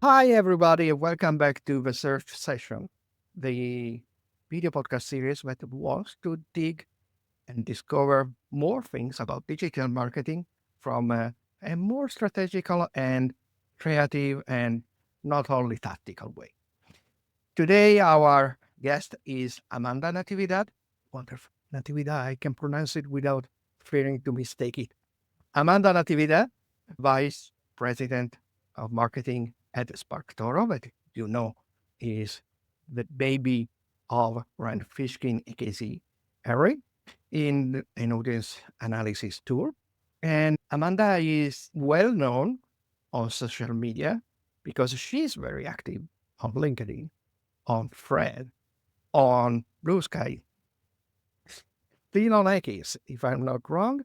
Hi, everybody, and welcome back to the Search Session, the video podcast series that wants to dig and discover more things about digital marketing from a more strategical and creative and not only tactical way. Today, our guest is Amanda Natividad. Wonderful. Natividad, I can pronounce it without fearing to mistake it. Amanda Natividad, Vice President of Marketing at Spark Toro, that you know is the baby of Rand Fishkin, AKC Harry, in an audience analysis tool. And Amanda is well known on social media because she's very active on LinkedIn, on Thread, on Blue Sky, still on X, if I'm not wrong.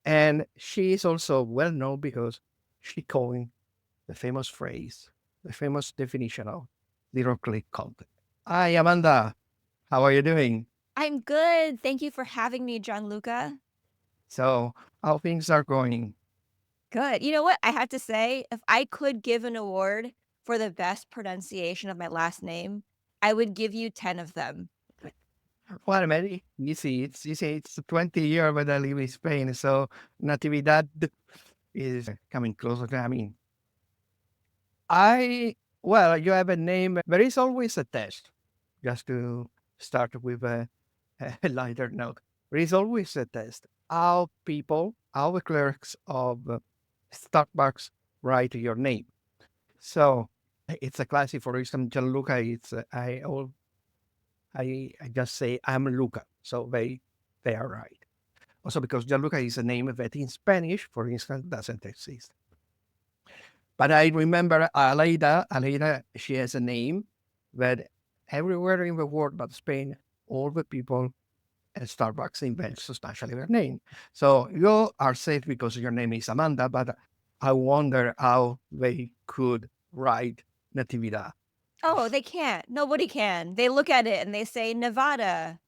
And she is also well known because she coined the famous phrase, the famous definition of zero click content. Hi, Amanda. How are you doing? I'm good. Thank you for having me, Gianluca. So, how things are going? Good. You know what? I have to say, if I could give an award for the best pronunciation of my last name, I would give you 10 of them. Well, maybe you see, it's 20 years when I live in Spain, so Natividad is coming closer. I mean, well, you have a name. There is always a test, just to start with a lighter note. There is always a test. How the clerks of Starbucks write your name. So it's a classic. For example, Gianluca. I just say I'm Luca, so they are right. Also because Gianluca is a name that in Spanish, for instance, doesn't exist. But I remember Aleida. Aleida, she has a name that everywhere in the world but Spain, all the people at Starbucks invent substantially their name. So you are safe because your name is Amanda, but I wonder how they could write Natividad. Oh, they can't. Nobody can. They look at it and they say Nevada.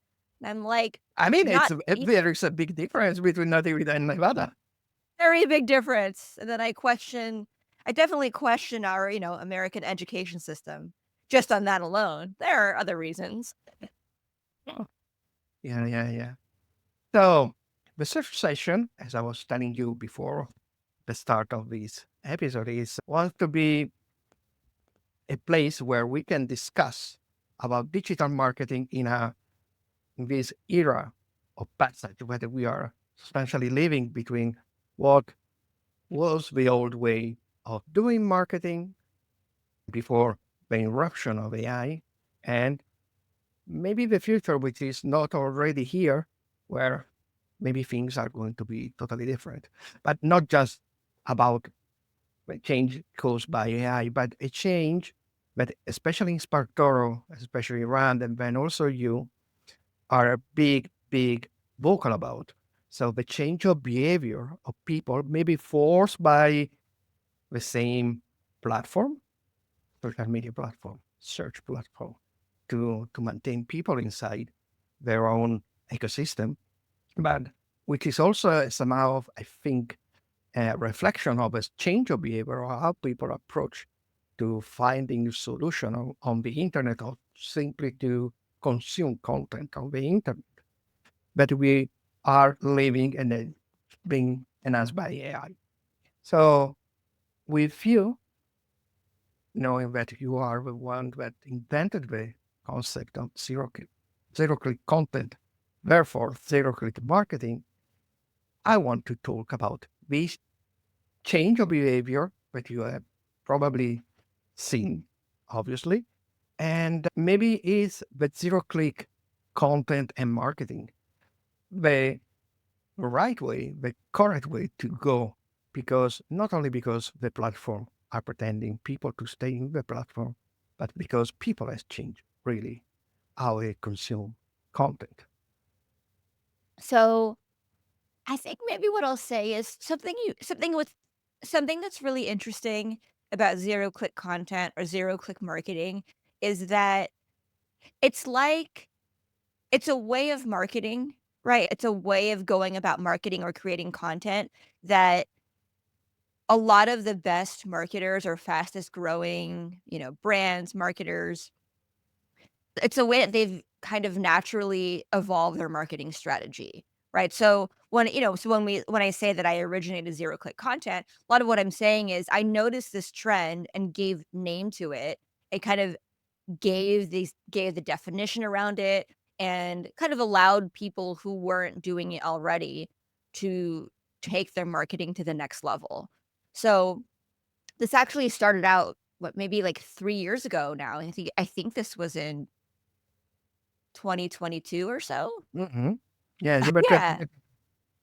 And I'm like, I mean, not there is a big difference between Natividad and Nevada. very big difference. And then I definitely question our, American education system just on that alone. There are other reasons. Oh, yeah, yeah, yeah. So the first session, as I was telling you before the start of this episode, is wants to be a place where we can discuss about digital marketing in this era of passage where we are substantially living between what was the old way of doing marketing before the irruption of AI and maybe the future, which is not already here, where maybe things are going to be totally different. But not just about the change caused by AI, but a change that, especially in Spark Toro, especially Rand, and then also you, are a big, big vocal about. So the change of behavior of people may be forced by the same platform, social media platform, search platform, to maintain people inside their own ecosystem, but which is also somehow, I think, a reflection of a change of behavior or how people approach to finding solution on the internet or simply to consume content on the internet. But we are living and being enhanced by AI. So with you, knowing that you are the one that invented the concept of zero click content, therefore zero click marketing, I want to talk about this change of behavior that you have probably seen, obviously, and maybe is the zero click content and marketing the right way, the correct way to go, because not only because the platform are pretending people to stay in the platform, but because people has changed really how they consume content. So I think maybe what I'll say is something that's really interesting about zero click content or zero click marketing is that it's like it's a way of marketing, right? It's a way of going about marketing or creating content that a lot of the best marketers or fastest growing, brands, marketers, it's a way that they've kind of naturally evolved their marketing strategy, right? So when I say that I originated zero click content, a lot of what I'm saying is I noticed this trend and gave name to it. It kind of gave the definition around it and kind of allowed people who weren't doing it already to take their marketing to the next level. So this actually started out, what, maybe like 3 years ago now. I think this was in 2022 or so? Mhm. Yes, but, Yeah.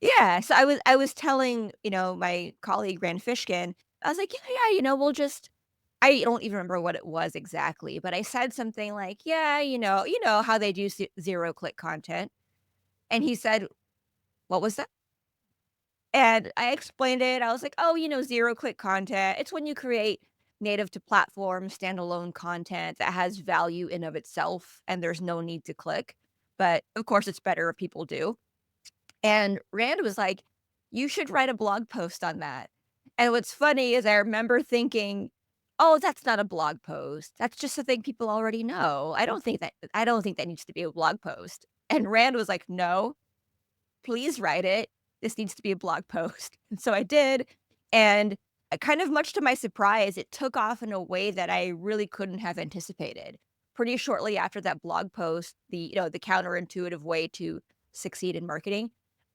Yeah, so I was telling, my colleague Rand Fishkin, I was like, "Yeah, yeah, we'll just." I don't even remember what it was exactly, but I said something like, "Yeah, how they do zero click content." And he said, "What was that?" And I explained it. I was like, "Oh, zero click content. It's when you create native to platform standalone content that has value in of itself and there's no need to click. But of course, it's better if people do." And Rand was like, "You should write a blog post on that." And what's funny is I remember thinking, "Oh, that's not a blog post. That's just a thing people already know. I don't think that needs to be a blog post." And Rand was like, "No, please write it. This needs to be a blog post." And so I did. And kind of much to my surprise, it took off in a way that I really couldn't have anticipated. Pretty shortly after that blog post, the counterintuitive way to succeed in marketing,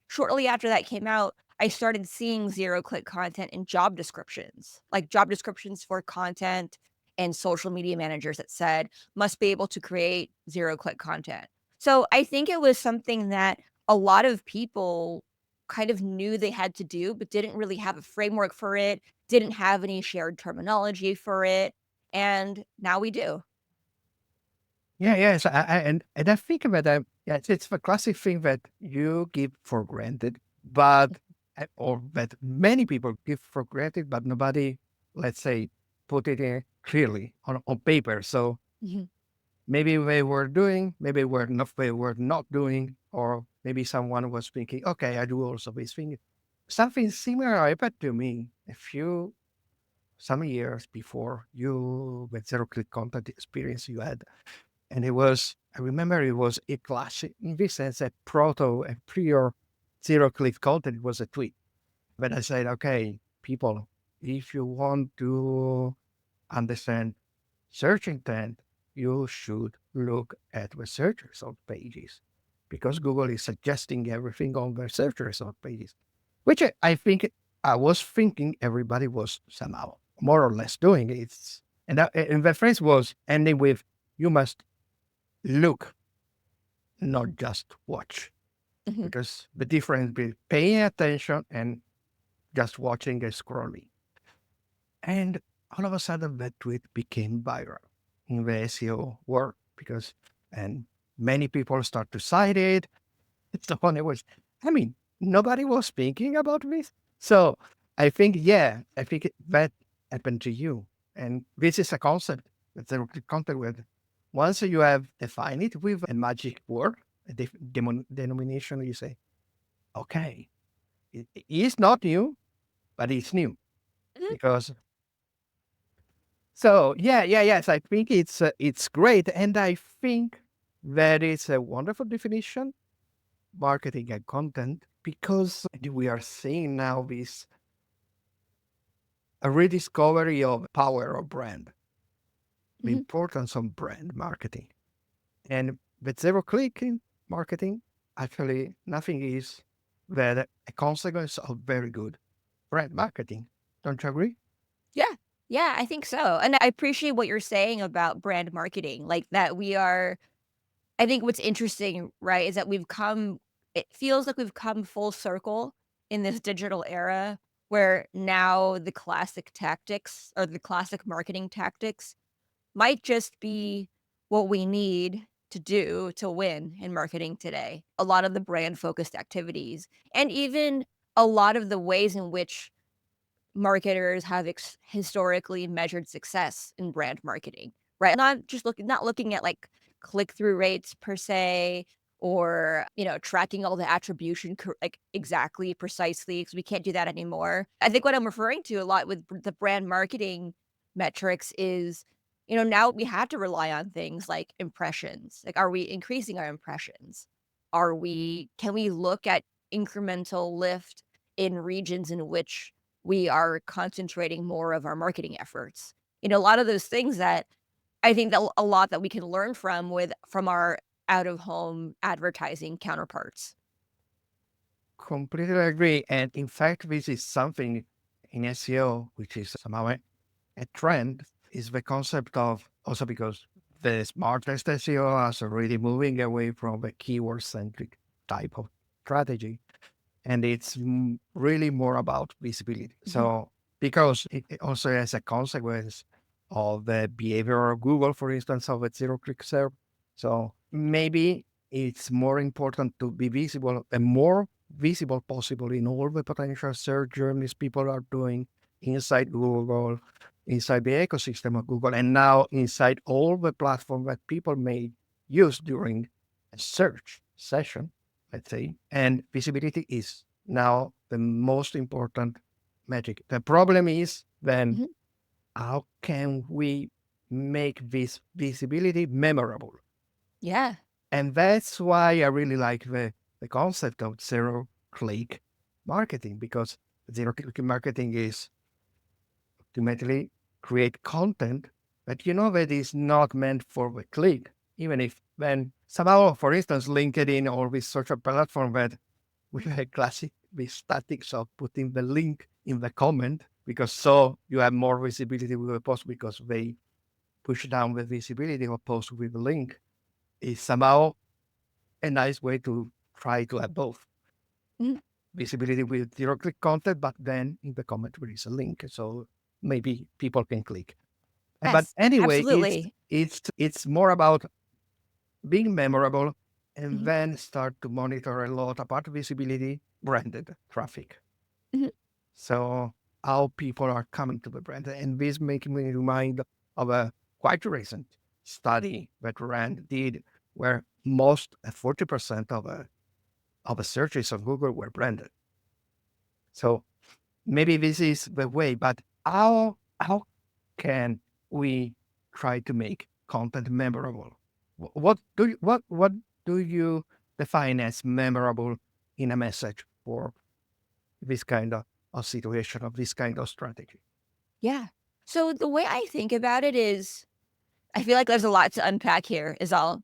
shortly after that came out, I started seeing zero click content in job descriptions, like job descriptions for content and social media managers that said must be able to create zero click content. So I think it was something that a lot of people kind of knew they had to do, but didn't really have a framework for it, didn't have any shared terminology for it, and now we do. Yeah, yes, and I think that yes, it's the classic thing that you give for granted, but or that many people give for granted, but nobody, let's say, put it in clearly on paper. So Mhm, maybe they were not doing, or maybe someone was thinking, okay, I do also this thing. Something similar happened to me a few some years before you with zero click content experience you had. And I remember it was a classic, in this sense, a prior zero click content. It was a tweet. But I said, okay, people, if you want to understand search intent, you should look at the search result pages because Google is suggesting everything on the search result pages, which I think I was thinking everybody was somehow more or less doing. And the phrase was ending with, you must look, not just watch, mhm, because the difference between paying attention and just watching and scrolling. And all of a sudden, that tweet became viral in the SEO world because, and many people start to cite it. It's the one it was, I mean, nobody was thinking about this. So I think, yeah, that happened to you. And this is a concept. It's a concept with, once you have defined it with a magic word, denomination, you say, okay, it is not new, but it's new mhm. because so yeah, yeah, yes. I think it's great, and I think that is a wonderful definition, marketing and content, because we are seeing now this a rediscovery of power of brand, the Mhm. importance of brand marketing, and with zero clicking marketing, actually nothing is that a consequence of very good brand marketing. Don't you agree? Yeah. Yeah, I think so, and I appreciate what you're saying about brand marketing, like, that we are I think what's interesting, right, is that it feels like we've come full circle in this digital era where now the classic tactics or the classic marketing tactics might just be what we need to do to win in marketing today. A lot of the brand focused activities and even a lot of the ways in which marketers have historically measured success in brand marketing, right? Not looking at like click through rates per se or, tracking all the attribution like exactly, precisely, because we can't do that anymore. I think what I'm referring to a lot with the brand marketing metrics is, now we have to rely on things like impressions. Like, are we increasing our impressions? Can we look at incremental lift in regions in which we are concentrating more of our marketing efforts? A lot of those things that I think that a lot that we can learn from our out of home advertising counterparts. Completely agree. And in fact, this is something in SEO, which is somehow a trend, is the concept of also because the smartest SEO is already moving away from the keyword centric type of strategy. And it's really more about visibility. Mhm, So, because it also has a consequence of the behavior of Google, for instance, of a zero click serve. So, maybe it's more important to be visible and more visible possible in all the potential search journeys people are doing inside Google, inside the ecosystem of Google, and now inside all the platform that people may use during a search session, let's say. And visibility is now the most important metric. The problem is then mhm. how can we make this visibility memorable? Yeah. And that's why I really like the concept of zero click marketing, because zero click marketing is ultimately create content that that is not meant for the click, even if then somehow, for instance, LinkedIn or this social platform that we have classic the statics of putting the link in the comment, because so you have more visibility with the post because they push down the visibility of a post with the link, is somehow a nice way to try to have both Mhm. visibility with zero click content, but then in the comment there is a link, so maybe people can click. But Yes, anyway, absolutely. it's more about being memorable, and Mhm, then start to monitor a lot about visibility, branded traffic. mhm. So how people are coming to the brand. And this makes me remind of a quite recent study that Rand did where most 40% of the searches on Google were branded. So maybe this is the way, but how can we try to make content memorable? What do you define as memorable in a message for this kind of situation, of this kind of strategy? Yeah. So the way I think about it is I feel like there's a lot to unpack here is all.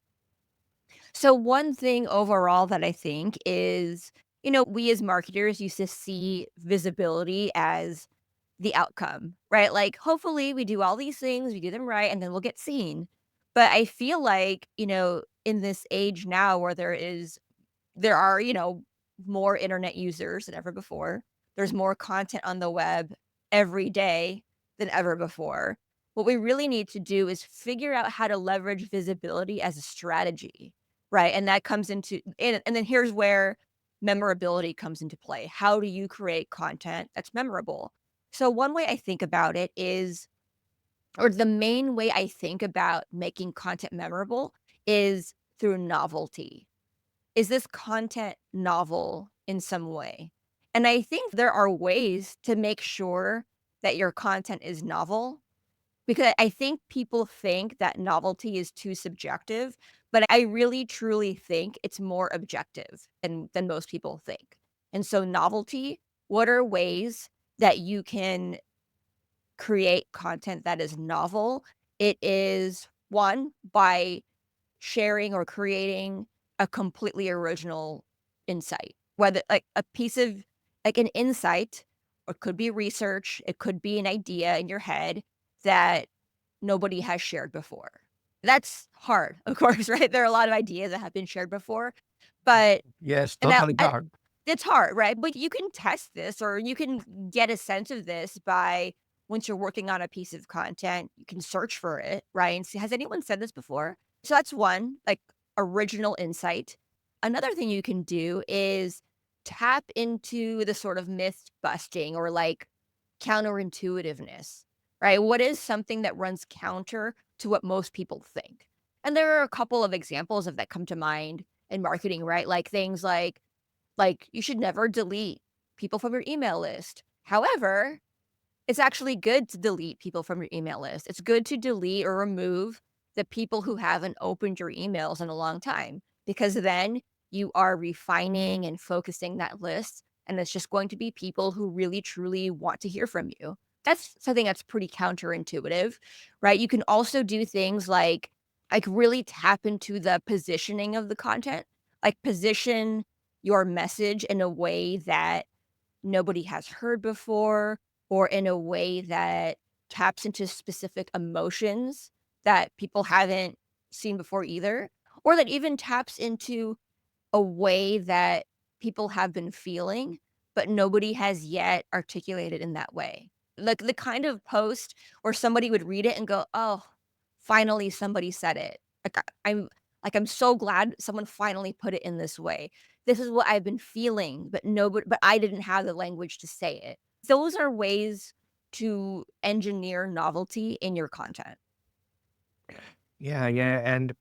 So one thing overall that I think is, we as marketers used to see visibility as the outcome, right? Like, hopefully we do all these things, we do them right, and then we'll get seen. But I feel like, in this age now where there are, more internet users than ever before. There's more content on the web every day than ever before. What we really need to do is figure out how to leverage visibility as a strategy, right? And that comes into and then here's where memorability comes into play. How do you create content that's memorable? So one way I think about it is or the main way I think about making content memorable is through novelty. Is this content novel in some way? And I think there are ways to make sure that your content is novel because I think people think that novelty is too subjective, but I really truly think it's more objective than most people think. And so novelty, what are ways that you can create content that is novel? It is one by sharing or creating a completely original insight, whether like a piece of like an insight, or it could be research, it could be an idea in your head that nobody has shared before. That's hard, of course, right? There are a lot of ideas that have been shared before, but Yes, and that totally hard. it's hard, right? But you can test this or you can get a sense of this by once you're working on a piece of content, you can search for it, right? And see, has anyone said this before? So that's one, like original insight. Another thing you can do is tap into the sort of myth busting or like counterintuitiveness, right? What is something that runs counter to what most people think? And there are a couple of examples of that come to mind in marketing, right? Like things you should never delete people from your email list. However, it's actually good to delete people from your email list. It's good to delete or remove the people who haven't opened your emails in a long time, because then you are refining and focusing that list, and it's just going to be people who really truly want to hear from you. That's something that's pretty counterintuitive, right? You can also do things like really tap into the positioning of the content, like position your message in a way that nobody has heard before, or in a way that taps into specific emotions that people haven't seen before either, or that even taps into a way that people have been feeling, but nobody has yet articulated in that way. Like the kind of post where somebody would read it and go, "Oh, finally somebody said it." I'm so glad someone finally put it in this way. This is what I've been feeling, but I didn't have the language to say it. Those are ways to engineer novelty in your content. Yeah, yeah. And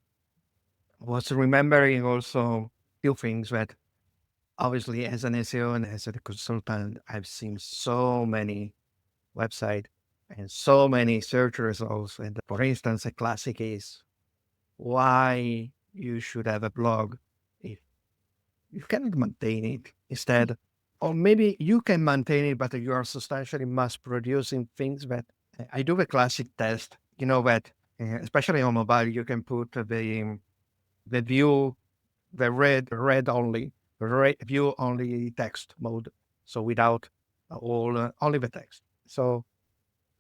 was remembering also few things that obviously as an SEO and as a consultant, I've seen so many websites and so many search results. And for instance, a classic is why you should have a blog if you cannot maintain it instead. Or maybe you can maintain it, but you are substantially mass producing things that I do a classic test, that especially on mobile, you can put the view, the read only, view only text mode. So without only the text. So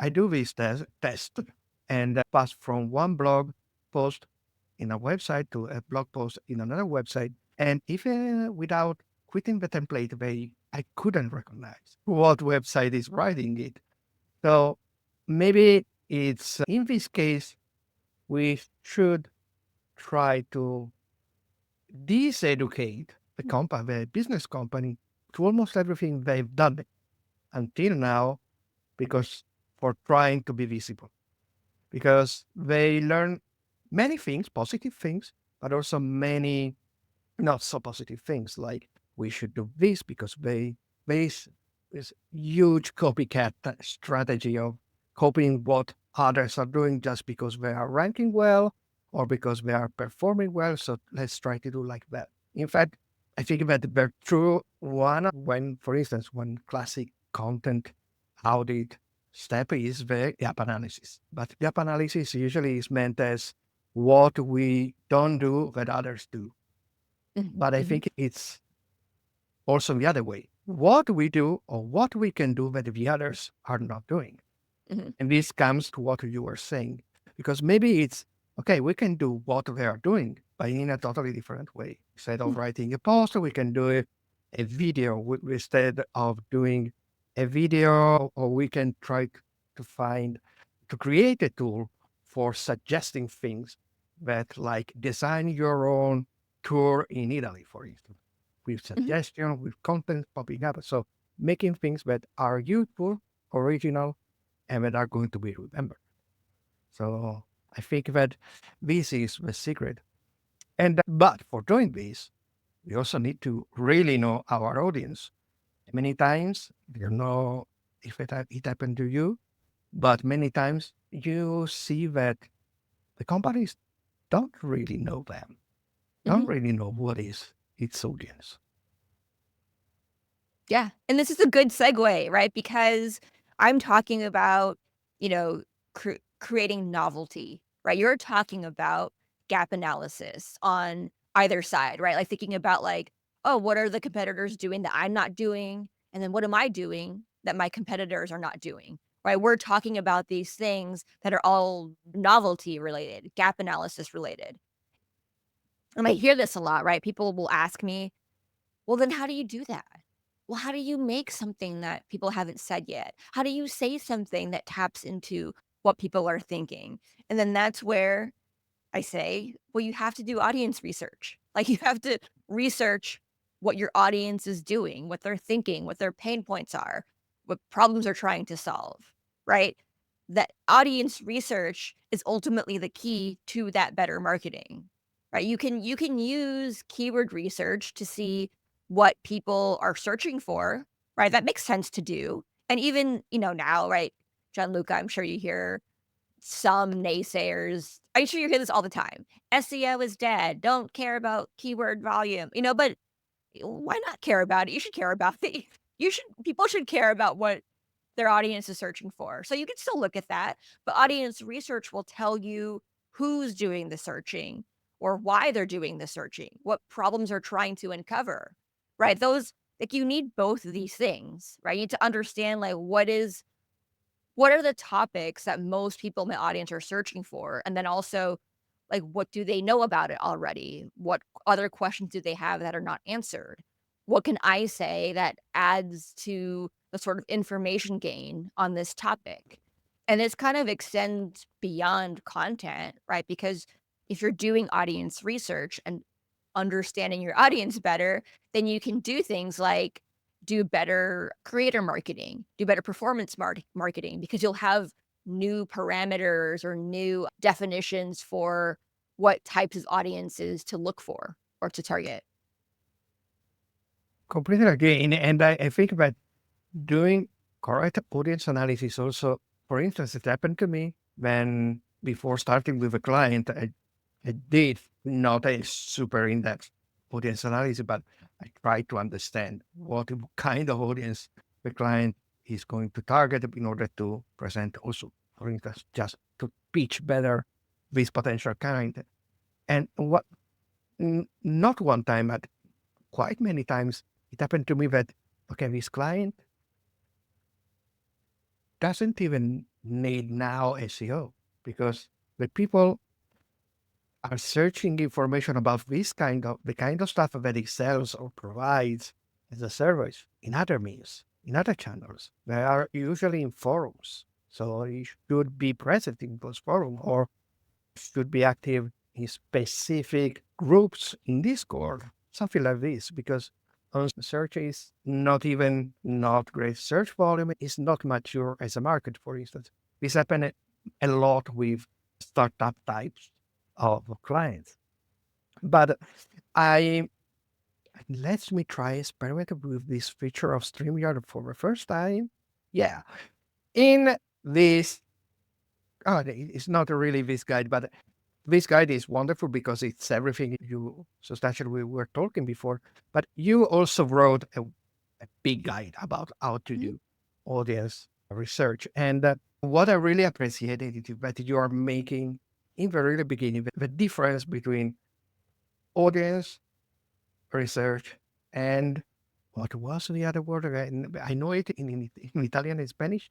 I do this test and pass from one blog post in a website to a blog post in another website. And even without quitting the template, I couldn't recognize what website is writing it. So maybe it's in this case, we should try to diseducate the business company to almost everything they've done until now because for trying to be visible. Because they learn many things, positive things, but also many not so positive things like we should do this because they base this huge copycat strategy of copying what others are doing just because they are ranking well or because they are performing well. So let's try to do like that. In fact, I think that the true one, when, for instance, one classic content audit step is the gap analysis. But gap analysis usually is meant as what we don't do that others do. Mhm, But I mhm, think it's also the other way. What we do or what we can do that the others are not doing. mhm, And this comes to what you were saying, because maybe it's okay, we can do what they are doing, but in a totally different way. Instead of mm, writing a post, we can do a video instead of doing a video, or we can try to find, to create a tool for suggesting things that, like, design your own tour in Italy, for instance, with mhm, suggestion, with content popping up. So making things that are useful, original, and that are going to be remembered. So I think that this is the secret. And but for doing this, we also need to really know our audience. Many times, you know, if it happened to you, but many times you see that the companies don't really know them, don't mhm. really know what is its audience. Yeah, and this is a good segue, right? Because I'm talking about, you know, creating novelty, right? You're talking about gap analysis on either side, right? Like thinking about like, oh, what are the competitors doing that I'm not doing? And then what am I doing that my competitors are not doing? Right? We're talking about these things that are all novelty related, gap analysis related. And I hear this a lot, right? People will ask me, well, then how do you do that? Well, how do you make something that people haven't said yet? How do you say something that taps into what people are thinking? And then that's where I say, well, you have to do audience research. Like you have to research what your audience is doing, what they're thinking, what their pain points are, what problems they're trying to solve, right? That audience research is ultimately the key to that better marketing. right? You can use keyword research to see what people are searching for, right? That makes sense to do. And even, now, right, Gianluca, I'm sure you hear some naysayers. I'm sure you hear this all the time. SEO is dead. Don't care about keyword volume, but why not care about it? You should care about it. People should care about what their audience is searching for. So you can still look at that, but audience research will tell you who's doing the searching or why they're doing the searching, what problems are trying to uncover, right? Those, like, you need both of these things, right? You need to understand, like, what are the topics that most people in the audience are searching for? And then also, like, what do they know about it already? What other questions do they have that are not answered? What can I say that adds to the sort of information gain on this topic? And this kind of extends beyond content, right? Because if you're doing audience research and understanding your audience better, then you can do things like do better creator marketing, do better performance marketing, because you'll have new parameters or new definitions for what types of audiences to look for or to target. Completely agree. And I think that doing correct audience analysis also, for instance, it happened to me when before starting with a client, I did not a super in-depth audience analysis, but I tried to understand what kind of audience the client is going to target in order to present also, for instance, just to pitch better this potential client. And not one time, but quite many times, it happened to me that, okay, this client doesn't even need now SEO because the people are searching information about the kind of stuff that it sells or provides as a service in other means, in other channels. They are usually in forums. So you should be present in those forums or should be active in specific groups in Discord, something like this, because on search is not great search volume, is not mature as a market, for instance. This happened a lot with startup types of clients. But I let me try experiment with this feature of StreamYard for the first time. Yeah. In this, it's not really this guide, but this guide is wonderful because it's everything you substantially we were talking before. But you also wrote a big guide about how to Mhm. do audience research. And what I really appreciated is that you are making in the really beginning the difference between audience research and what was the other word? I know it in Italian and Spanish.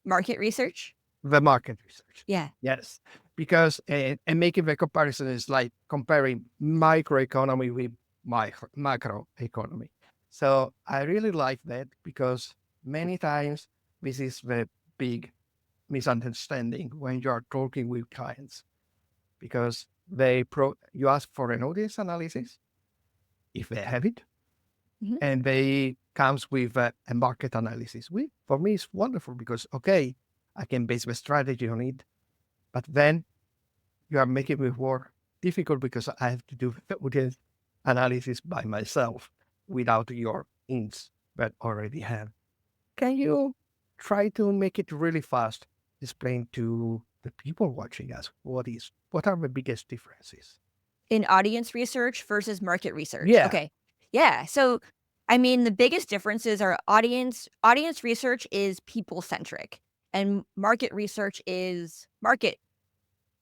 Market research? The market research. Yeah. Yes, because and making the comparison is like comparing microeconomy with macroeconomy. So I really like that because many times this is the big misunderstanding when you are talking with clients because you ask for an audience analysis if they have it, Mhm. and they comes with a market analysis. For me, it's wonderful because okay, I can base the strategy on it, but then you are making me more difficult because I have to do the audience analysis by myself without your hints that already have. Can you try to make it really fast? Explain to the people watching us what are the biggest differences? In audience research versus market research. Yeah, Okay. Yeah. So, I mean, the biggest differences are audience research is people centric and market research is market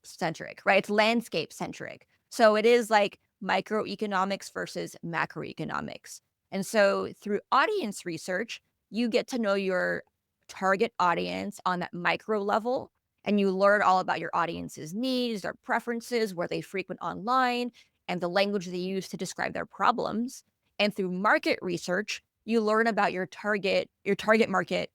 centric, right? It's landscape centric. So it is like microeconomics versus macroeconomics. And so through audience research, you get to know your target audience on that micro level and you learn all about your audience's needs, their preferences, where they frequent online, and the language they use to describe their problems. And through market research, you learn about your target market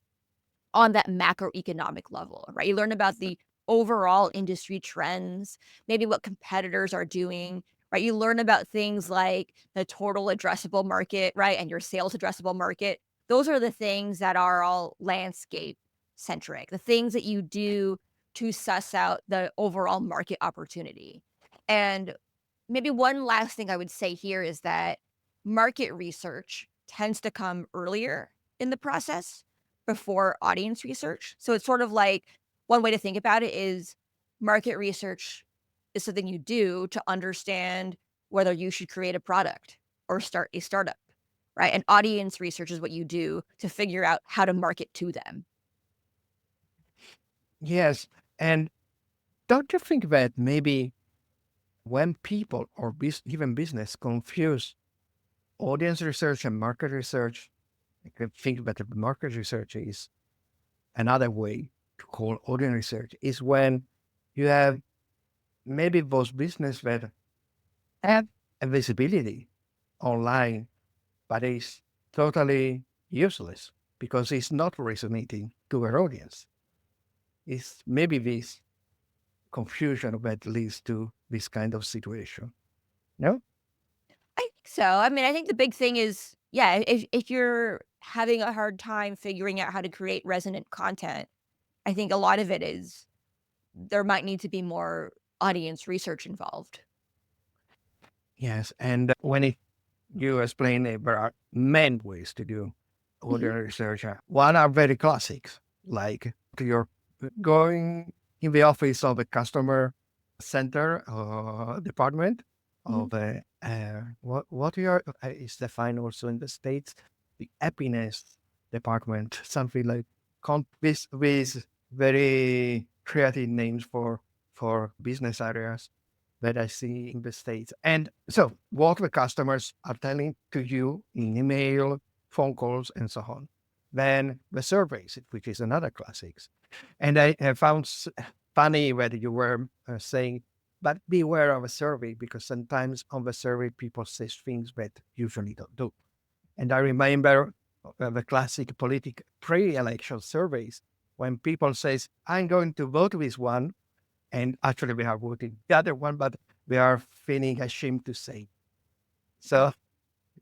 on that macroeconomic level, right? You learn about the overall industry trends, maybe what competitors are doing, right? You learn about things like the total addressable market, right? And your sales addressable market. Those are the things that are all landscape centric, the things that you do to suss out the overall market opportunity. And maybe one last thing I would say here is that market research tends to come earlier in the process before audience research. So it's sort of like one way to think about it is market research is something you do to understand whether you should create a product or start a startup, right? And audience research is what you do to figure out how to market to them. Yes. And don't you think that maybe when people or even business confuse audience research and market research, I can think that the market research is another way to call audience research is when you have maybe those business that have a visibility online, but it's totally useless because it's not resonating to our audience. It's maybe this confusion that leads to this kind of situation. No? I think so. I mean, I think the big thing is, yeah, if you're having a hard time figuring out how to create resonant content, I think a lot of it is there might need to be more audience research involved. Yes. And when you explain it, there are many ways to do Mhm, audience research. One are very classics, like you're going in the office of a customer center department mhm, of what you are is defined also in the states the happiness department, something like with very creative names for business areas that I see in the States. And so, what the customers are telling to you in email, phone calls, and so on. Then the surveys, which is another classics. And I have found funny that you were saying, but beware of a survey because sometimes on the survey people say things that usually don't do. And I remember the classic political pre-election surveys when people says, "I'm going to vote this one," and actually we are voting the other one, but we are feeling ashamed to say. So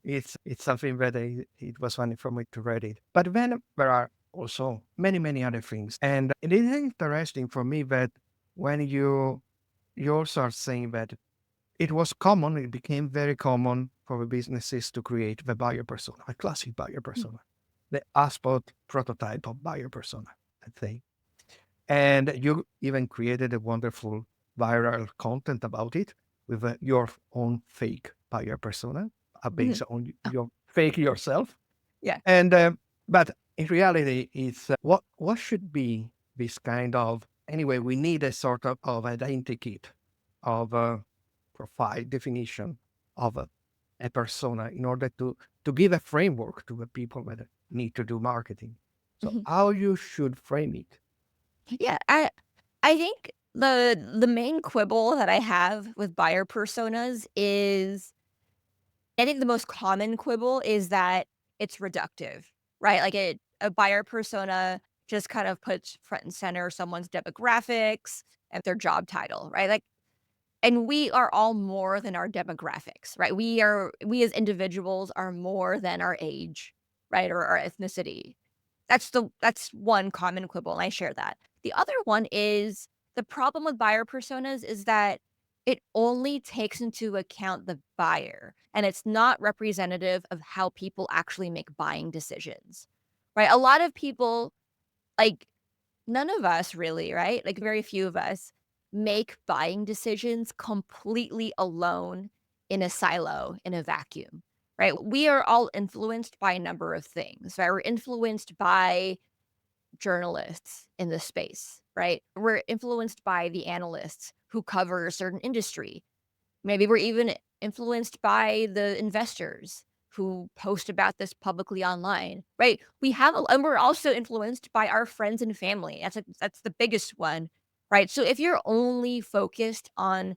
it's something that it was funny for me to read it. But then there are also many other things, and it is interesting for me that when you also are saying that it was common, it became very common for the businesses to create the buyer persona, a classic buyer mm, persona, the HubSpot prototype of buyer persona, I think. And you even created a wonderful viral content about it with your own fake buyer persona mhm. based on Oh, your fake yourself. yeah. And but in reality, it's what should be this kind of anyway. We need a sort of identity of a profile definition of a persona in order to give a framework to the people that need to do marketing. So Mhm. how you should frame it. Yeah, I think the main quibble that I have with buyer personas is I think the most common quibble is that it's reductive, right? Like a buyer persona just kind of puts front and center someone's demographics and their job title, right? Like, and we are all more than our demographics, right? We as individuals are more than our age, right? Or our ethnicity. That's one common quibble, and I share that. The other one is the problem with buyer personas is that it only takes into account the buyer, and it's not representative of how people actually make buying decisions, right? A lot of people, like, none of us really, right? Like, very few of us make buying decisions completely alone in a silo, in a vacuum, right? We are all influenced by a number of things, right? We're influenced by journalists in the space, right? We're influenced by the analysts who cover a certain industry. Maybe we're even influenced by the investors who post about this publicly online, right? And we're also influenced by our friends and family. That's the biggest one, right? So if you're only focused on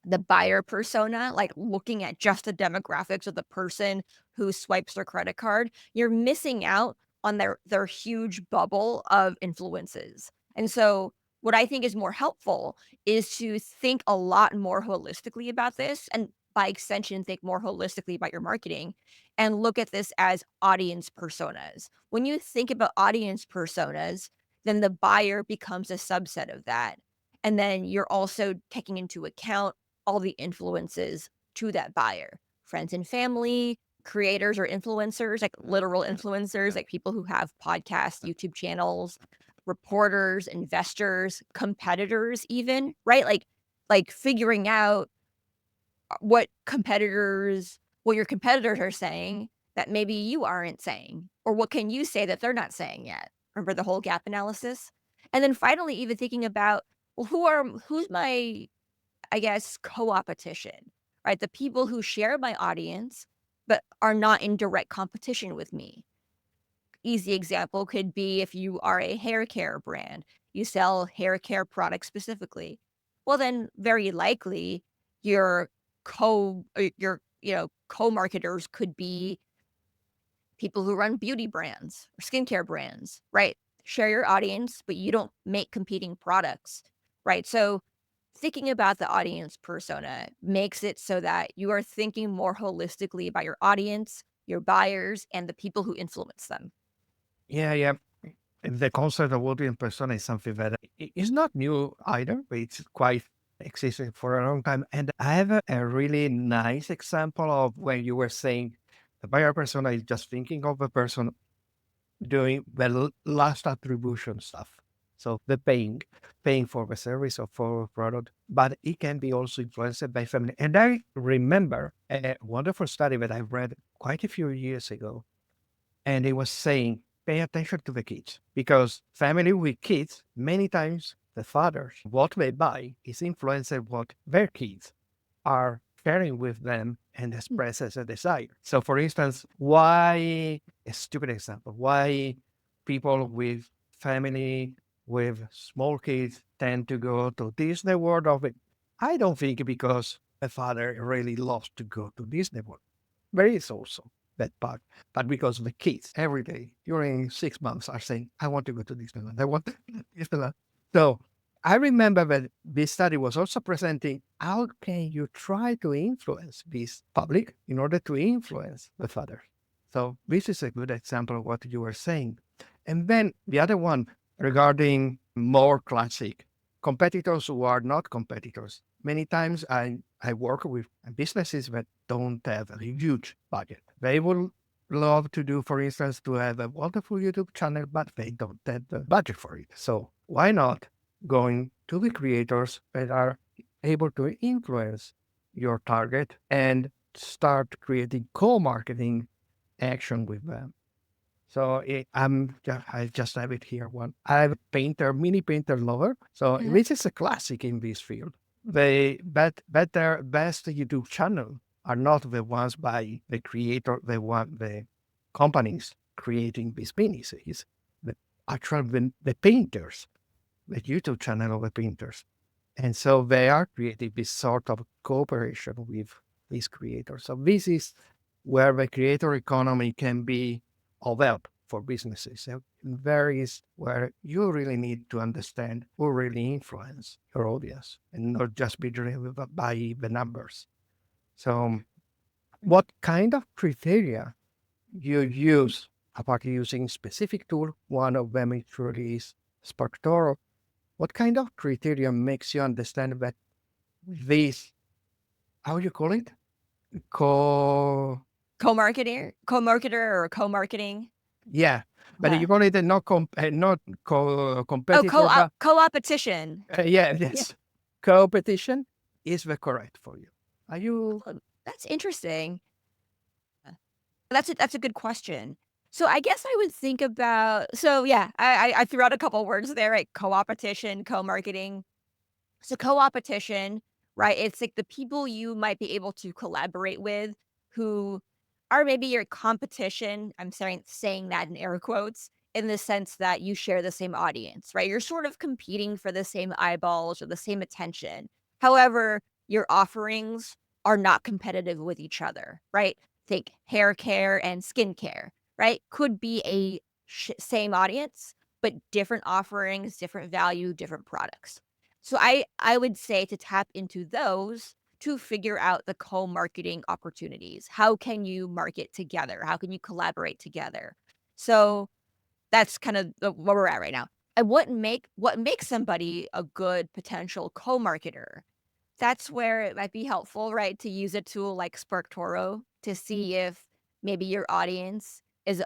the buyer persona, like looking at just the demographics of the person who swipes their credit card, you're missing out on their huge bubble of influences. And so what I think is more helpful is to think a lot more holistically about this and by extension think more holistically about your marketing and look at this as audience personas. When you think about audience personas, then the buyer becomes a subset of that. And then you're also taking into account all the influences to that buyer. Friends and family, creators or influencers, like literal influencers, like people who have podcasts, YouTube channels, reporters, investors, competitors even, right? Like figuring out what your competitors are saying that maybe you aren't saying, or what can you say that they're not saying yet? Remember the whole gap analysis? And then finally, even thinking about, well, who's my, I guess, co-opetition, right? The people who share my audience, but are not in direct competition with me. Easy example could be if you are a hair care brand, you sell hair care products specifically. Well, then very likely your co-marketers could be people who run beauty brands or skincare brands, right? Share your audience, but you don't make competing products, right? So thinking about the audience persona makes it so that you are thinking more holistically about your audience, your buyers, and the people who influence them. Yeah, yeah. The concept of audience persona is something that is not new either, but it's quite existing for a long time. And I have a really nice example of when you were saying the buyer persona is just thinking of a person doing the last attribution stuff. So the paying for the service or for a product, but it can be also influenced by family. And I remember a wonderful study that I read quite a few years ago, and it was saying, pay attention to the kids because family with kids, many times the fathers, what they buy is influenced what their kids are sharing with them and express as a desire. So, for instance, why a stupid example? Why people with family with small kids tend to go to Disney World? Of it, I don't think because a father really loves to go to Disney World. There is also that part, but because the kids every day during 6 months are saying, "I want to go to Disneyland. I want to Disneyland." So I remember that this study was also presenting how can you try to influence this public in order to influence the father. So this is a good example of what you were saying. And then the other one regarding more classic competitors who are not competitors. Many times I work with businesses that don't have a huge budget. They would love to do, for instance, to have a wonderful YouTube channel, but they don't have the budget for it. So why not going to the creators that are able to influence your target and start creating co-marketing action with them? So I just have it here. I'm a painter, mini painter lover. So Mhm. this is a classic in this field. The better best YouTube channel are not the ones by the creator, the companies creating these minis. It's the actual the painters, the YouTube channel of the painters. And so they are creating this sort of cooperation with these creators. So this is where the creator economy can be of help for businesses. So there is where you really need to understand who really influence your audience and not just be driven by the numbers. So what kind of criteria you use apart using specific tool? One of them is really is Sparktoro. What kind of criteria makes you understand that this, how you call it? Co, Co-marketer or co-marketing. yeah, but Uh, you call it a not oh, competitor, but co-opetition. yeah, Yeah. yes, competition is the correct for you. Are you? That's interesting. That's a good question. So I guess I would think about, so yeah, I threw out a couple words there, right? Co-opetition, co-marketing. So co-opetition, right? It's like the people you might be able to collaborate with who are maybe your competition. I'm saying that in air quotes in the sense that you share the same audience, right? You're sort of competing for the same eyeballs or the same attention. However, your offerings are not competitive with each other, right? Think hair care and skincare, right? Could be a same audience, but different offerings, different value, different products. So I would say to tap into those to figure out the co-marketing opportunities. How can you market together? How can you collaborate together? So that's kind of where we're at right now. And what makes somebody a good potential co-marketer? that's where it might be helpful, right, to use a tool like SparkToro to see if maybe your audience is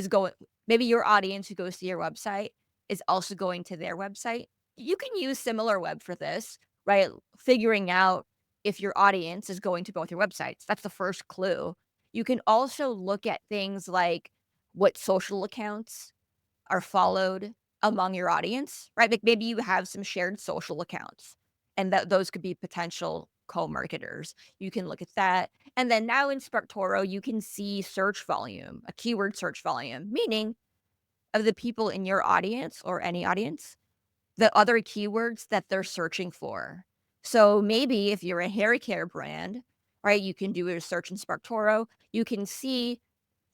going maybe your audience who goes to your website is also going to their website. You can use similar web for this, right? Figuring out if your audience is going to both your websites. That's the first clue. You can also look at things like what social accounts are followed among your audience, right? Like maybe you have some shared social accounts and that those could be potential co-marketers. You can look at that. And then now in SparkToro, you can see search volume, a keyword search volume, meaning of the people in your audience or any audience, the other keywords that they're searching for. So maybe if you're a hair care brand, right, you can do a search in SparkToro. You can see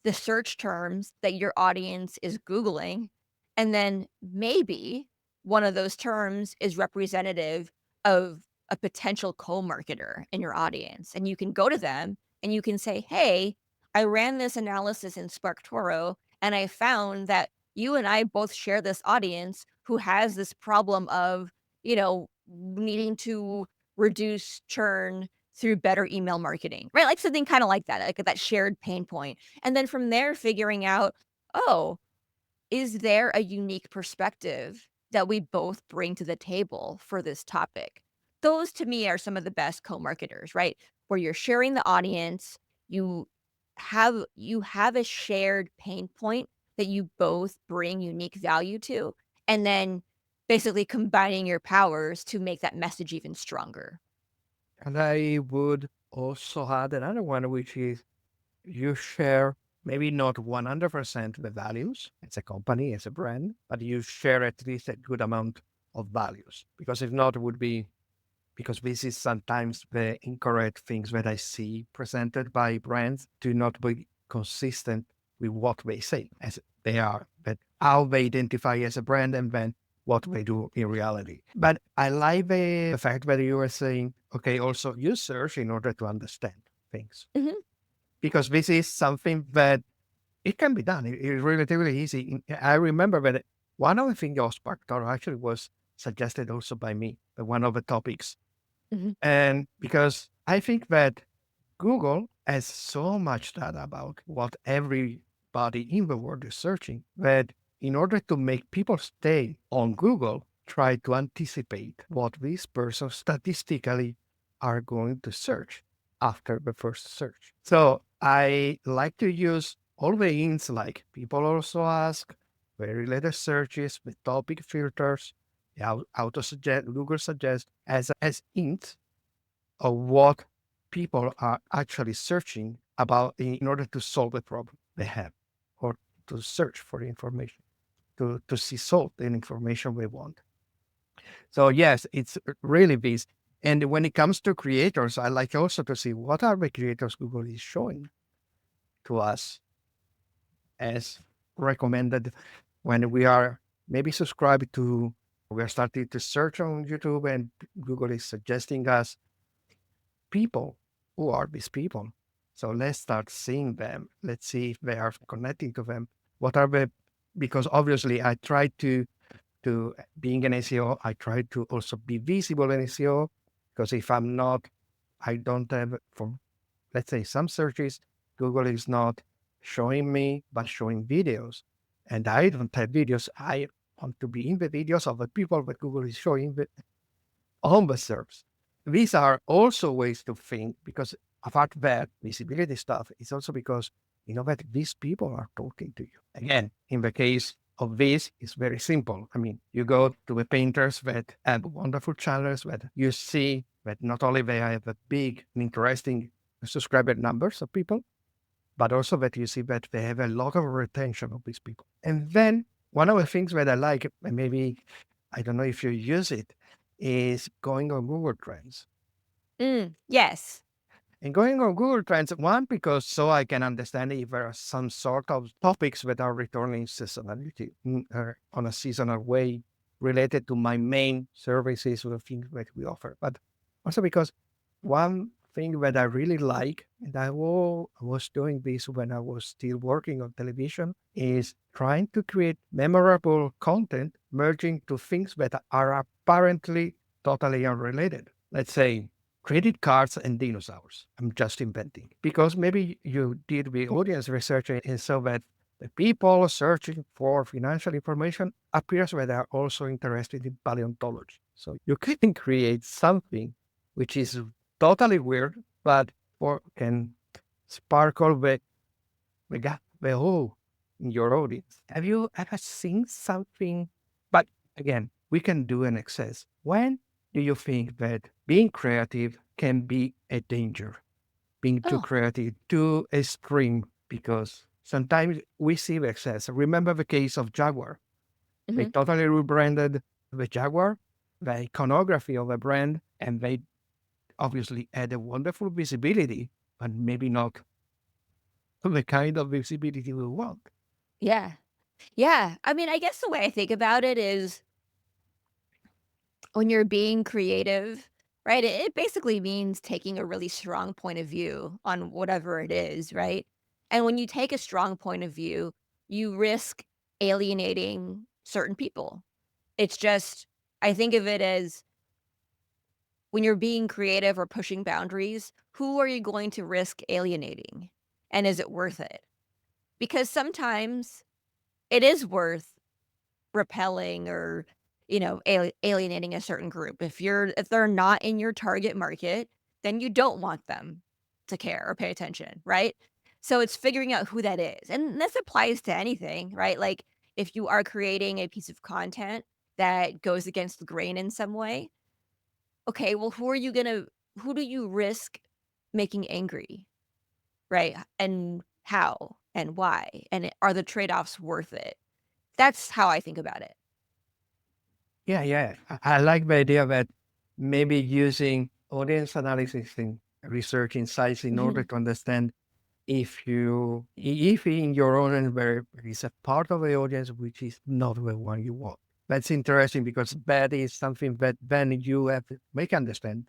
the search terms that your audience is Googling, and then maybe one of those terms is representative of a potential co-marketer in your audience, and you can go to them and you can say, "Hey, I ran this analysis in SparkToro, and I found that you and I both share this audience who has this problem of, needing to reduce churn through better email marketing," right? Like something kinda like that, like that shared pain point. And then from there, figuring out, "Oh, is there a unique perspective that we both bring to the table for this topic?" Those to me are some of the best co-marketers, right? Where you're sharing the audience, you you have a shared pain point that you both bring unique value to, and then basically combining your powers to make that message even stronger. And I would also add another one, which is you share maybe not 100% the values. It's a company, it's a brand, but you share at least a good amount of values. Because if not, it would be because this is sometimes the incorrect things that I see presented by brands to not be consistent with what they say as they are, but how they identify as a brand and then what they do in reality. But I like the fact that you were saying, okay, also use search in order to understand things. Mhm, Because this is something that it can be done. It's relatively easy. I remember that one of the things of Spark actually was suggested also by me, one of the topics, mhm. and because I think that Google has so much data about what everybody in the world is searching that in order to make people stay on Google, try to anticipate what these persons statistically are going to search after the first search. So I like to use all the hints like people also ask, very related searches with topic filters, auto suggest, Google suggest as hints of what people are actually searching about in order to solve the problem they have or to search for information, to see solve the information we want. So yes, it's really this. And when it comes to creators, I like also to see what are the creators Google is showing to us as recommended when we are maybe subscribed to, we are starting to search on YouTube and Google is suggesting us people. Who are these people? So let's start seeing them. Let's see if they are connecting to them. What are the, because obviously I try to being an SEO, I try to also be visible in SEO because if I'm not, I don't have for let's say some searches, Google is not showing me, but showing videos. And I don't have videos. I want to be in the videos of the people that Google is showing on the SERPs. These are also ways to think because apart that visibility stuff, it's also because you know that these people are talking to you. Again, in the case of this, it's very simple. I mean, you go to the painters that have wonderful channels that you see that not only they have a big and interesting subscriber numbers of people, but also that you see that they have a lot of retention of these people. And then one of the things that I like, and maybe I don't know if you use it, is going on Google Trends. Yes. And going on Google Trends, one, because so I can understand if there are some sort of topics that are returning seasonality on a seasonal way related to my main services or the things that we offer. But also because one thing that I really like, and was doing this when I was still working on television, is trying to create memorable content, merging to things that are apparently totally unrelated. let's say, credit cards and dinosaurs. I'm just inventing because maybe you did the audience research and saw that the people searching for financial information appears that they are also interested in paleontology. So you can create something which is totally weird, but for can sparkle the whole in your audience. Have you ever seen something? But again, we can do an excess. When do you think that being creative can be a danger? Being too Oh. creative, too extreme, because sometimes we see the excess. Remember the case of Jaguar. They Mhm. totally rebranded the Jaguar, the iconography of the brand, and they obviously had a wonderful visibility, but maybe not the kind of visibility we want. Yeah. Yeah. I mean, I guess the way I think about it is when you're being creative, right? It basically means taking a really strong point of view on whatever it is, right? And when you take a strong point of view, you risk alienating certain people. It's just, I think of it as when you're being creative or pushing boundaries, who are you going to risk alienating? And is it worth it? Because sometimes it is worth repelling or, alienating a certain group. If they're not in your target market, then you don't want them to care or pay attention, right? So it's figuring out who that is. And this applies to anything, right? Like if you are creating a piece of content that goes against the grain in some way, okay, well who do you risk making angry, right? And how and why? And are the trade-offs worth it? That's how I think about it. Yeah, yeah. I like the idea that maybe using audience analysis and research insights in order Mhm. to understand if in your audience there is a part of the audience which is not the one you want. That's interesting because that is something that then you have to make understand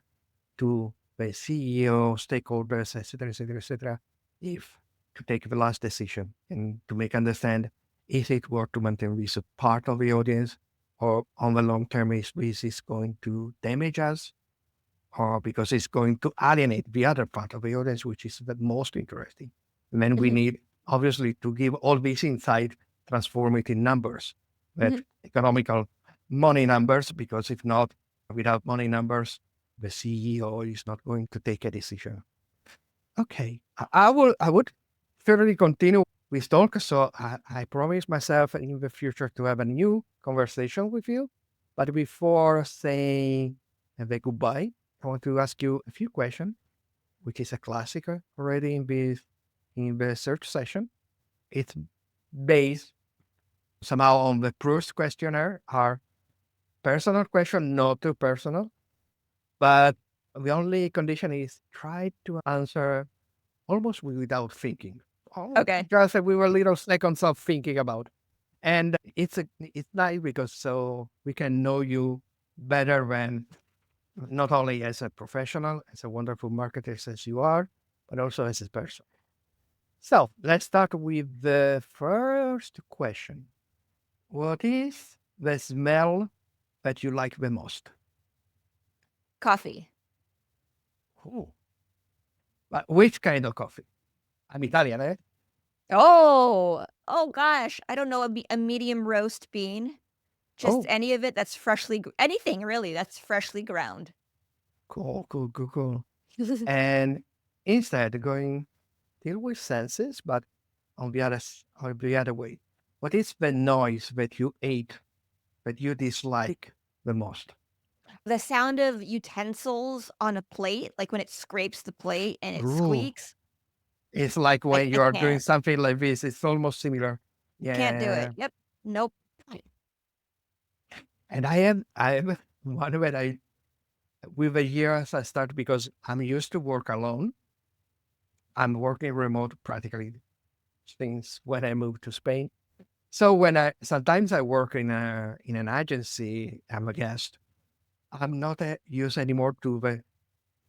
to the CEO, stakeholders, etc., etc., etc., if to take the last decision and to make understand is it worth to maintain this part of the audience or on the long term is this is going to damage us or because it's going to alienate the other part of the audience, which is the most interesting. And then we Mhm. need obviously to give all this insight, transform it in numbers, that Mhm. economical money numbers, because if not, without money numbers, the CEO is not going to take a decision. Okay, I would certainly continue with talk. So I promise myself in the future to have a new conversation with you. But before saying the goodbye, I want to ask you a few questions, which is a classic already in the search session. It's based somehow on the Proust questionnaire, are personal question, not too personal, but the only condition is try to answer almost without thinking. Oh, Okay. just we were little seconds of thinking about. And it's nice because so we can know you better than not only as a professional, as a wonderful marketer as you are, but also as a person. So let's start with the first question. What is the smell that you like the most? Coffee. Oh, but which kind of coffee? I'm Italian, eh? Oh! Oh gosh, I don't know, a medium roast bean. Just Oh, any of it that's freshly gr anything really that's freshly ground. cool, cool, cool, cool. And instead, going deal with senses, but on the other way. What is the noise that you hate, that you dislike the most? The sound of utensils on a plate, like when it scrapes the plate and it Ooh, squeaks, it's like I when I you are doing can't. something like this. It's almost similar. Can't do Yeah. it. Yep. Nope. And I am one that I, with the years, I start because I'm used to work alone. I'm working remote practically since when I moved to Spain. So when sometimes I work in an agency, I'm a guest. I'm not used anymore to the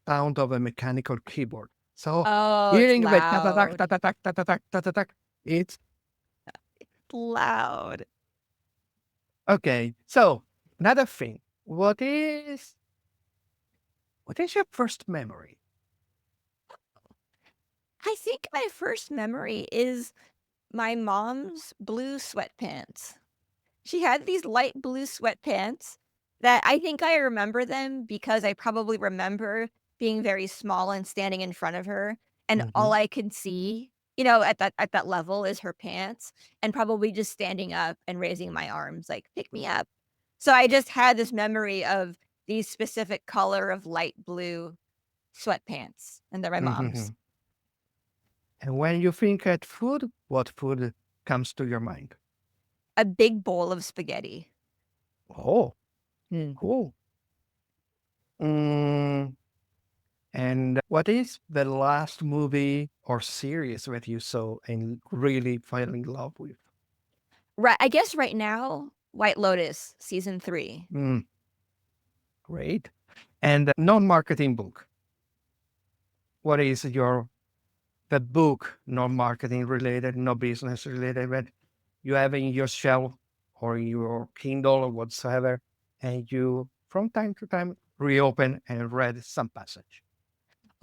sound of a mechanical keyboard. So Oh, it's hearing the ta-ta-tak, loud. ta-ta-tak, ta-ta-tak, ta-ta-tak, it's Loud. okay. So another thing, what is What is your first memory? I think my first memory is my mom's blue sweatpants. She had these light blue sweatpants that I think I remember them because I probably remember being very small and standing in front of her, and all Mhm. I could see, at that level is her pants, and probably just standing up and raising my arms like, "Pick me up." So I just had this memory of these specific color of light blue sweatpants, and they're my mom's. Mhm. And when you think at food, what food comes to your mind? A big bowl of spaghetti. Oh, Mm. cool. Mm, and what is the last movie or series that you saw and really fell in love with? Right, I guess right now, White Lotus season 3. Mm, great. And non-marketing book. What is your the book, non-marketing related, no business related, that you have in your shelf or in your Kindle or whatsoever, and you from time to time reopen and read some passage?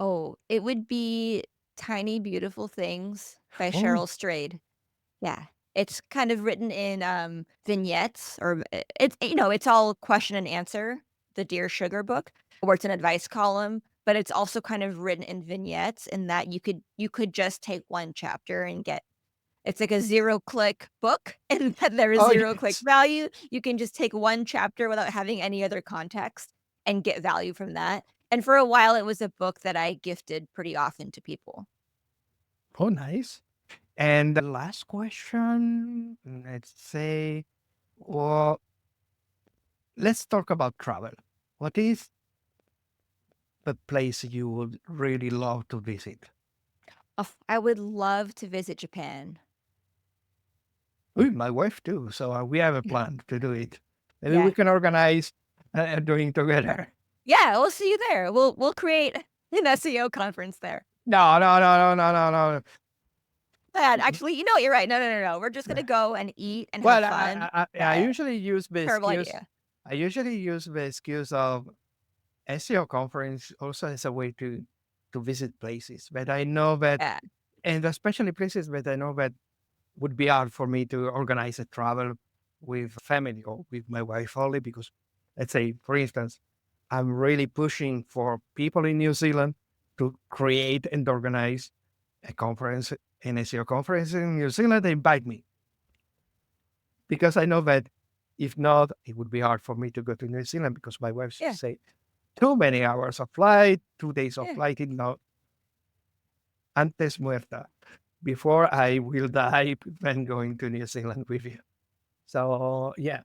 Oh, it would be Tiny Beautiful Things by Oh, Cheryl Strayed. Yeah. It's kind of written in, vignettes or it's all question and answer, the Dear Sugar book, where it's an advice column, but it's also kind of written in vignettes in that you could just take 1 chapter and get it's like a zero-click book, and that there is oh zero-click yes. value. You can just take 1 chapter without having any other context and get value from that, and for a while, it was a book that I gifted pretty often to people. Oh, nice. And the last question, let's say, well, let's talk about travel. What is the place you would really love to visit? I would love to visit Japan. Ooh, my wife too. So we have a Yeah. plan to do it. Maybe we Yeah. can organize doing together. Yeah, we'll see you there. We'll create an SEO conference there. No, no, no, no, no, no, And no. actually, you know what? You're right. No, no, no, no. We're just gonna go and eat and have Well, fun. I Yeah, usually use the terrible excuse. idea. I usually use the excuse of SEO conference also as a way to visit places. But I know that, Yeah, and especially places that I know that would be hard for me to organize a travel with family or with my wife only because, let's say, for instance, I'm really pushing for people in New Zealand to create and organize a conference, an SEO conference in New Zealand. They invite me because I know that if not, it would be hard for me to go to New Zealand because my wife yeah, say too many hours of flight, 2 days of yeah. flight, no, antes muerta. Before I will die when going to New Zealand with you. So yeah,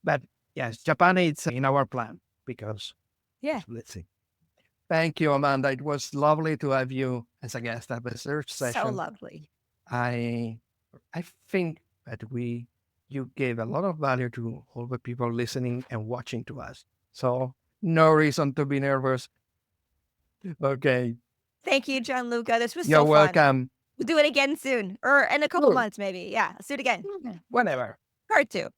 but yes, Japan is in our plan because Yeah, let's see. Thank you, Amanda. It was lovely to have you as a guest at the search so session. lovely. I I think that you gave a lot of value to all the people listening and watching to us. So no reason to be nervous. Okay. Thank you, Gianluca. This was You're so fun. welcome. We'll do it again soon, or in a couple Sure. months, maybe. Yeah, let's do it again. Whenever. Part 2.